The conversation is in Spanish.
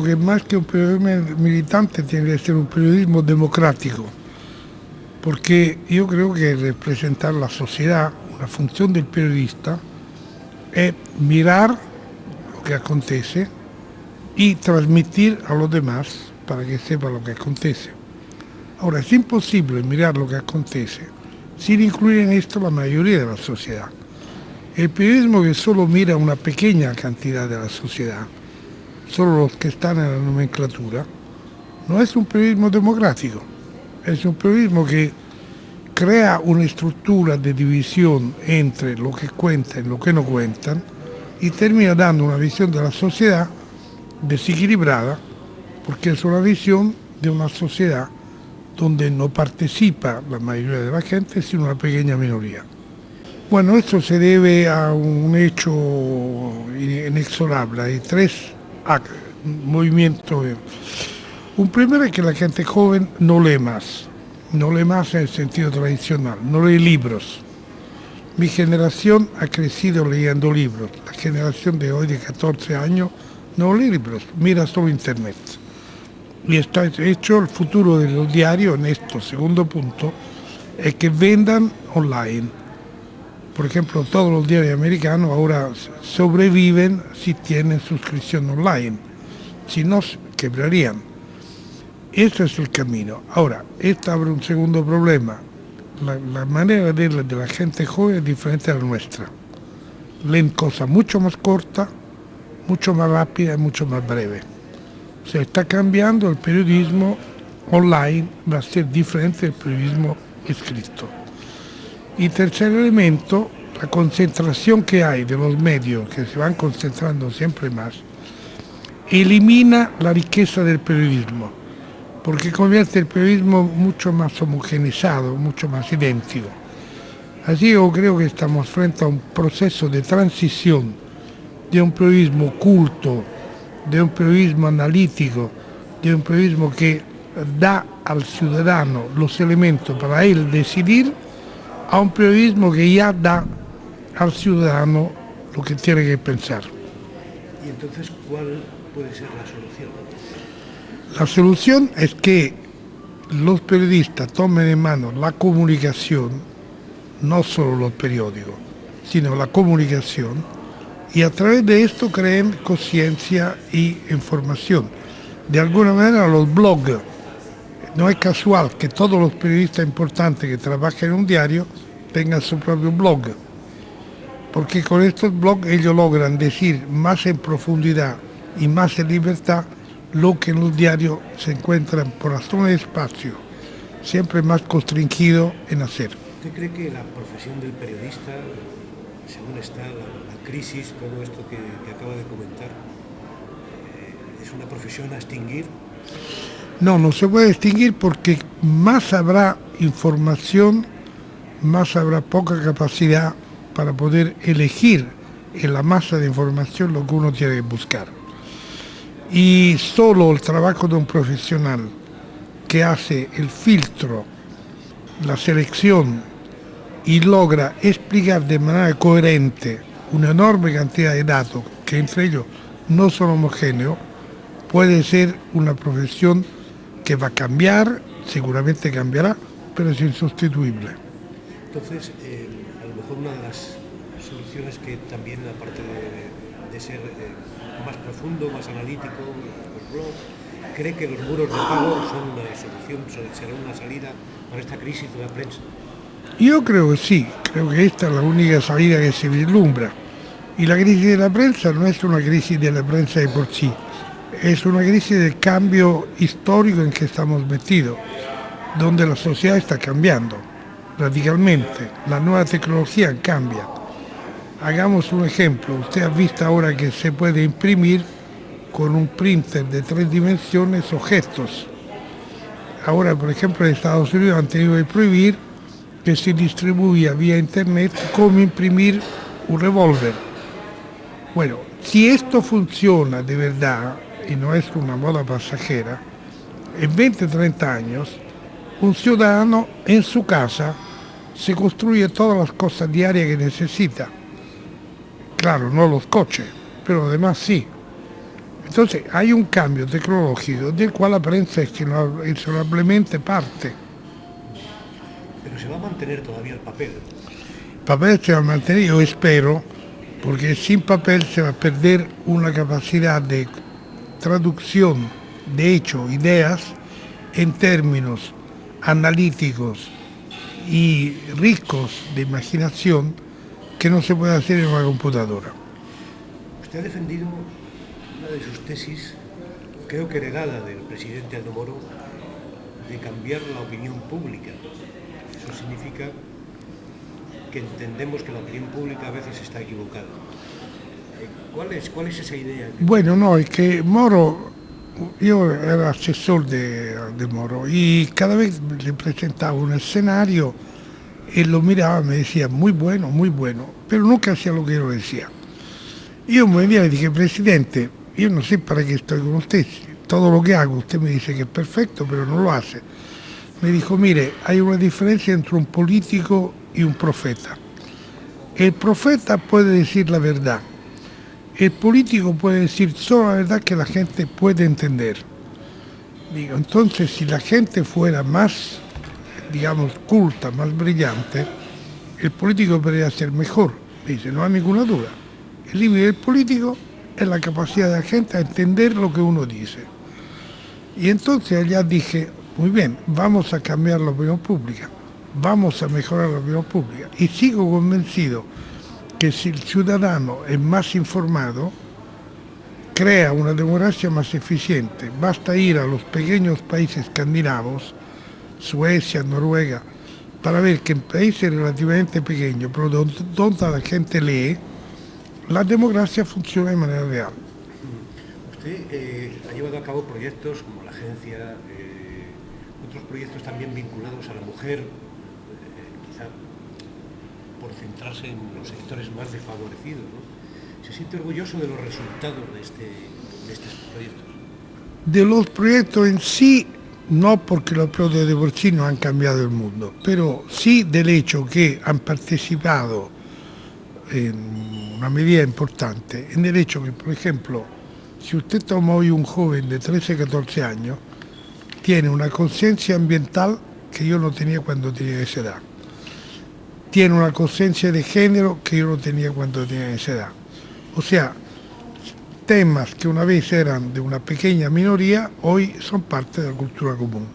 que más que un periodismo militante tiene que ser un periodismo democrático, porque yo creo que representar la sociedad, una función del periodista, es mirar lo que acontece y transmitir a los demás para que sepan lo que acontece. Ahora, es imposible mirar lo que acontece sin incluir en esto la mayoría de la sociedad. El periodismo que solo mira una pequeña cantidad de la sociedad, solo los que están en la nomenclatura, no es un periodismo democrático, es un periodismo que crea una estructura de división entre lo que cuentan y lo que no cuentan y termina dando una visión de la sociedad desequilibrada, porque es una visión de una sociedad donde no participa la mayoría de la gente, sino una pequeña minoría. Bueno, esto se debe a un hecho inexorable, hay tres movimientos. Un primero es que la gente joven no lee más en el sentido tradicional, no lee libros. Mi generación ha crecido leyendo libros, la generación de hoy de 14 años no lee libros, mira solo internet. Y está hecho el futuro de los diarios en esto. Segundo punto es que vendan online. Por ejemplo, todos los diarios americanos ahora sobreviven si tienen suscripción online, si no quebrarían. Este es el camino. Ahora, esto abre un segundo problema. La manera de la gente joven es diferente a la nuestra. Leen cosas mucho más cortas, mucho más rápidas y mucho más breves. O sea, está cambiando el periodismo online, va a ser diferente del periodismo escrito. Y tercer elemento, la concentración que hay de los medios, que se van concentrando siempre más, elimina la riqueza del periodismo, porque convierte el periodismo mucho más homogeneizado, mucho más idéntico. Así yo creo que estamos frente a un proceso de transición de un periodismo culto, de un periodismo analítico, de un periodismo que da al ciudadano los elementos para él decidir, a un periodismo que ya da al ciudadano lo que tiene que pensar. ¿Y entonces cuál puede ser la solución? La solución es que los periodistas tomen en mano la comunicación, no solo los periódicos, sino la comunicación, y a través de esto creen conciencia y información. De alguna manera los blogs, no es casual que todos los periodistas importantes que trabajan en un diario tengan su propio blog, porque con estos blogs ellos logran decir más en profundidad y más en libertad lo que en los diarios se encuentran por razón de espacio, siempre más constringido en hacer. ¿Usted cree que la profesión del periodista, según está la crisis, todo esto que acaba de comentar, es una profesión a extinguir? No, no se puede extinguir porque más habrá información, más habrá poca capacidad para poder elegir en la masa de información lo que uno tiene que buscar. Y solo el trabajo de un profesional que hace el filtro, la selección y logra explicar de manera coherente una enorme cantidad de datos que entre ellos no son homogéneos, puede ser una profesión que va a cambiar, seguramente cambiará, pero es insustituible. Entonces, a lo mejor una de las soluciones que también, aparte de ser más profundo, más analítico, los blogs, ¿cree que los muros de pago son una solución, será una salida para esta crisis de la prensa? Yo creo que sí, creo que esta es la única salida que se vislumbra. Y la crisis de la prensa no es una crisis de la prensa de por sí, es una crisis del cambio histórico en que estamos metidos, donde la sociedad está cambiando radicalmente, la nueva tecnología cambia. Hagamos un ejemplo, usted ha visto ahora que se puede imprimir con un printer de 3 dimensiones objetos. Ahora, por ejemplo, en Estados Unidos han tenido que prohibir que se distribuya vía internet cómo imprimir un revólver. Bueno, si esto funciona de verdad, y no es una moda pasajera, en 20-30 años, un ciudadano en su casa se construye todas las cosas diarias que necesita. Claro, no los coches, pero además sí. Entonces hay un cambio tecnológico del cual la prensa es inexorablemente parte. Pero se va a mantener todavía el papel. El papel se va a mantener, yo espero, porque sin papel se va a perder una capacidad de traducción de hecho, ideas en términos analíticos y ricos de imaginación que no se puede hacer en una computadora. Usted ha defendido una de sus tesis, creo que heredada del presidente Aldo Moro, de cambiar la opinión pública. Eso significa que entendemos que la opinión pública a veces está equivocada. ¿Cuál es esa idea? Bueno, no, es que Moro, yo era asesor de Moro y cada vez le presentaba un escenario, él lo miraba y me decía, muy bueno, pero nunca hacía lo que yo decía. Yo me venía y dije, presidente, yo no sé para qué estoy con usted, todo lo que hago usted me dice que es perfecto, pero no lo hace. Me dijo, mire, hay una diferencia entre un político y un profeta. El profeta puede decir la verdad, el político puede decir solo la verdad que la gente puede entender. Digo, entonces si la gente fuera más, digamos, culta, más brillante, el político podría ser mejor. Dice, no hay ninguna duda. El límite del político es la capacidad de la gente a entender lo que uno dice. Y entonces allá dije, muy bien, vamos a cambiar la opinión pública, vamos a mejorar la opinión pública. Y sigo convencido que si el ciudadano es más informado, crea una democracia más eficiente. Basta ir a los pequeños países escandinavos, Suecia, Noruega, para ver que en países relativamente pequeños, pero donde la gente lee, la democracia funciona de manera real. Usted ha llevado a cabo proyectos como la agencia, otros proyectos también vinculados a la mujer, quizá por centrarse en los sectores más desfavorecidos, ¿no? ¿Se siente orgulloso de los resultados de estos proyectos? De los proyectos en sí, no porque los proyectos de por no han cambiado el mundo, pero sí del hecho que han participado en una medida importante, en el hecho que, por ejemplo, si usted toma hoy un joven de 13-14 años, tiene una conciencia ambiental que yo no tenía cuando tenía esa edad. Tiene una conciencia de género que yo no tenía cuando tenía esa edad. O sea, temas que una vez eran de una pequeña minoría, hoy son parte de la cultura común.